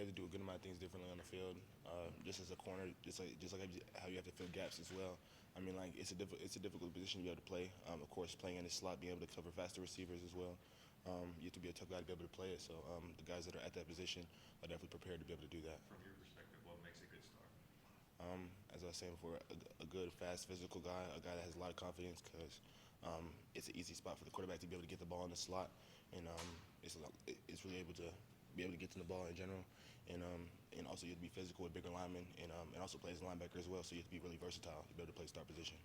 have to do a good amount of things differently on the field. Just as a corner, just like how you have to fill gaps as well. I mean, like it's a difficult position to be able to play. Of course, playing in the slot, being able to cover faster receivers as well. You have to be a tough guy to be able to play it. So the guys that are at that position are definitely prepared to be able to do that. From your perspective, what makes a good start? As I was saying before, a good, fast, physical guy, a guy that has a lot of confidence, because it's an easy spot for the quarterback to be able to get the ball in the slot, and it's really able to be able to get to the ball in general, and also you have to be physical with bigger linemen, and also play as a linebacker as well. So you have to be really versatile to be able to play start position.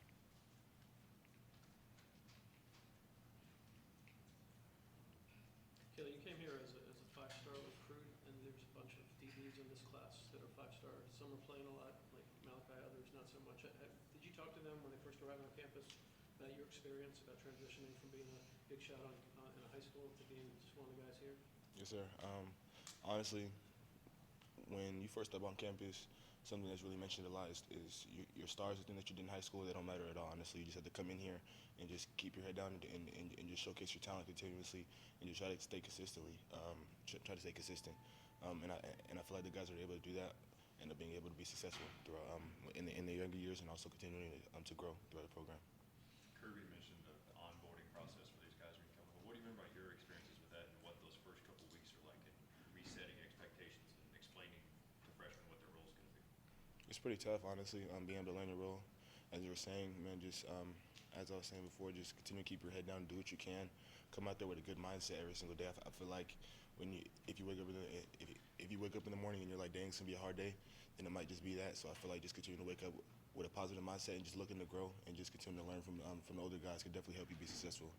Kelee, you came here as a five-star recruit, and there's a bunch of DBs in this class that are five-star. Some are playing a lot, like Malachi, others not so much. Did you talk to them when they first arrived on campus about your experience, about transitioning from being a big shot in a high school to being just one of the guys here? Yes, sir. Honestly, when you first step on campus, something that's really mentioned a lot is your stars, the thing that you did in high school, they don't matter at all, honestly. You just have to come in here and just keep your head down and just showcase your talent continuously and just try to stay consistently, try to stay consistent. And I feel like the guys are able to do that, end up being able to be successful throughout in the younger years and also continuing to grow throughout the program. Kirby mentioned the onboarding process for these guys when you come over. What do you remember about your experiences with that and what those first couple of weeks are like in resetting expectations and explaining to freshmen what their role is going to be? It's pretty tough, honestly, being able to learn your role. As you were saying, man, just as I was saying before, just continue to keep your head down, do what you can, come out there with a good mindset every single day. I feel like if you wake up if you wake up in the morning and you're like, dang, it's gonna be a hard day, then it might just be that. So I feel like just continue to wake up with a positive mindset and just looking to grow and just continue to learn from the older guys can definitely help you be successful.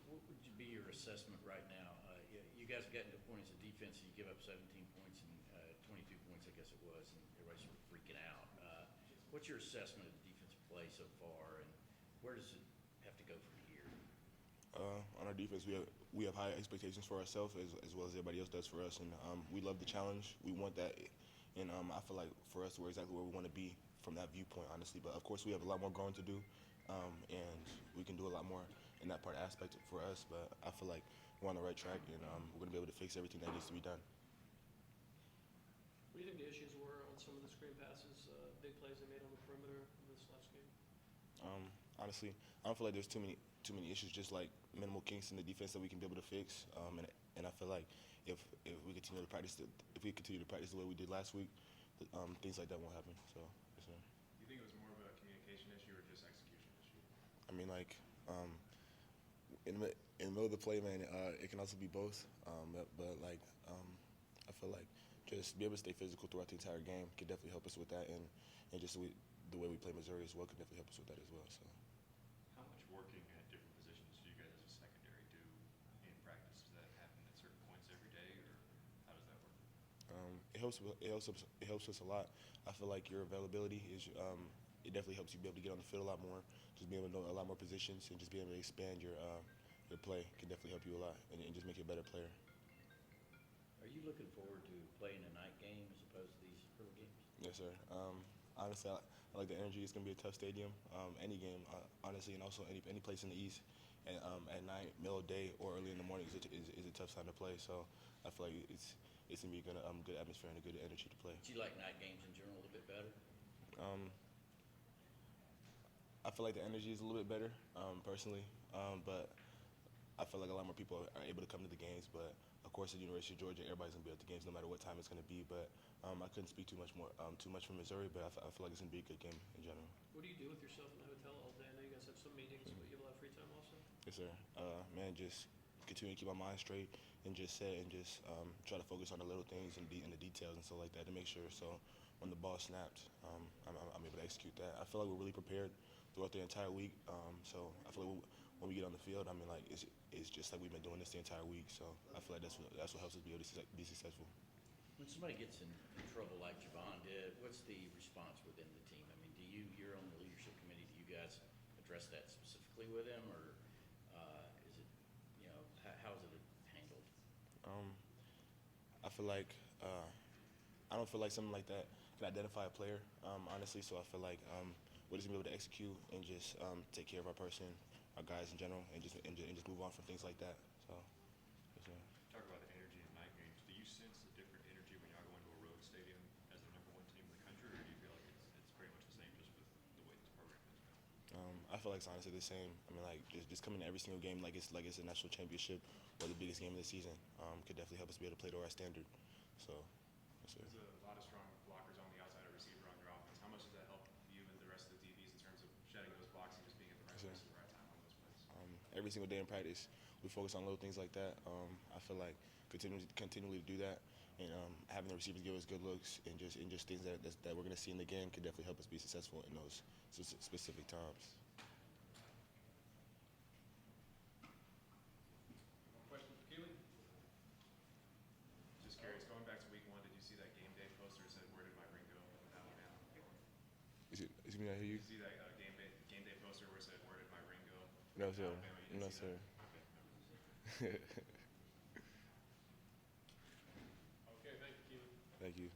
What would be your assessment right now? You guys have gotten to points of defense, and you give up 17 points and 22 points, I guess it was, and everybody's sort of freaking out. What's your assessment of the defensive play so far, and where does it have to go from here? On our defense, we have high expectations for ourselves as well as everybody else does for us, and we love the challenge. We want that, and I feel like for us, we're exactly where we want to be from that viewpoint, honestly. But of course, we have a lot more growing to do, and we can do a lot more in that part aspect for us. But I feel like we're on the right track, and we're going to be able to fix everything that needs to be done. What do you think the issues were on some of the screen passes, big plays they made on the perimeter in this last game? Honestly, I don't feel like there's too many issues, just like minimal kinks in the defense that we can be able to fix. And I feel like if we continue to practice the way we did last week, things like that won't happen. So, yes, sir. Do you think it was more of a communication issue or just execution issue? I mean, like in the middle of the play, man, it can also be both. But like I feel like just be able to stay physical throughout the entire game can definitely help us with that, and just the way we play Missouri as well can definitely help us with that as well. So. How much working at different positions do you guys as a secondary do in practice? Does that happen at certain points every day, or how does that work? It helps us a lot. I feel like your availability is it definitely helps you be able to get on the field a lot more, just being able to know a lot more positions, and just being able to expand your play can definitely help you a lot, and just make you a better player. Are you looking forward to playing a night game as opposed to these early games? Yes, sir. Honestly, I like the energy. It's gonna be a tough stadium. Any game, honestly, and also any place in the East, and at night, middle of day, or early in the morning is a tough time to play. So I feel like it's gonna be a good atmosphere and a good energy to play. Do you like night games in general a little bit better? I feel like the energy is a little bit better, personally, but I feel like a lot more people are able to come to the games. But of course, at the University of Georgia, everybody's gonna be at the games no matter what time it's gonna be. But I couldn't speak too much from Missouri, but I feel like it's gonna be a good game in general. What do you do with yourself in the hotel all day? I know you guys have some meetings, but you have a lot of free time also? Yes, sir. Man, just continue to keep my mind straight and just set and just try to focus on the little things and the details and stuff like that to make sure. So when the ball snapped, I'm able to execute that. I feel like we're really prepared throughout the entire week. So I feel like when we get on the field, I mean, like it's just like we've been doing this the entire week. So I feel like that's what helps us be able to be successful. When somebody gets in trouble like Javon did, what's the response within the team? I mean, you're on the leadership committee, do you guys address that specifically with him, or is it, how is it handled? I feel like I don't feel like something like that can identify a player, honestly. So I feel like we're just gonna be able to execute and just take care of our person our guys in general, and just move on from things like that. So, yes, sir. Talk about the energy in night games. Do you sense a different energy when y'all go into a road stadium as the number one team in the country, or do you feel like it's pretty much the same just with the way this program has gone? I feel like it's honestly the same. I mean, like just coming to every single game like it's a national championship or the biggest game of the season could definitely help us be able to play to our standard. So, yes, sir. There's a lot of strong blockers on the outside of receiver on your offense. How much does that help you and the rest of the DBs in terms of shedding those blocks and just being at the right Yes, sir. place at the right time on those plays? Every single day in practice, we focus on little things like that. I feel like continually to do that, and having the receivers give us good looks and just things that we're gonna see in the game could definitely help us be successful in those specific times. Question for Kelee? Just curious, going back to week 1, did you see that game day poster that said, "Where did my Ringo?" in Alabama? Is me not hear you? Did you see that game day poster where it said, "Where did my Ringo?" No, sir. Alabama, you didn't No, see sir. that? Okay, never mind. Okay, thank you, Kelee. Thank you.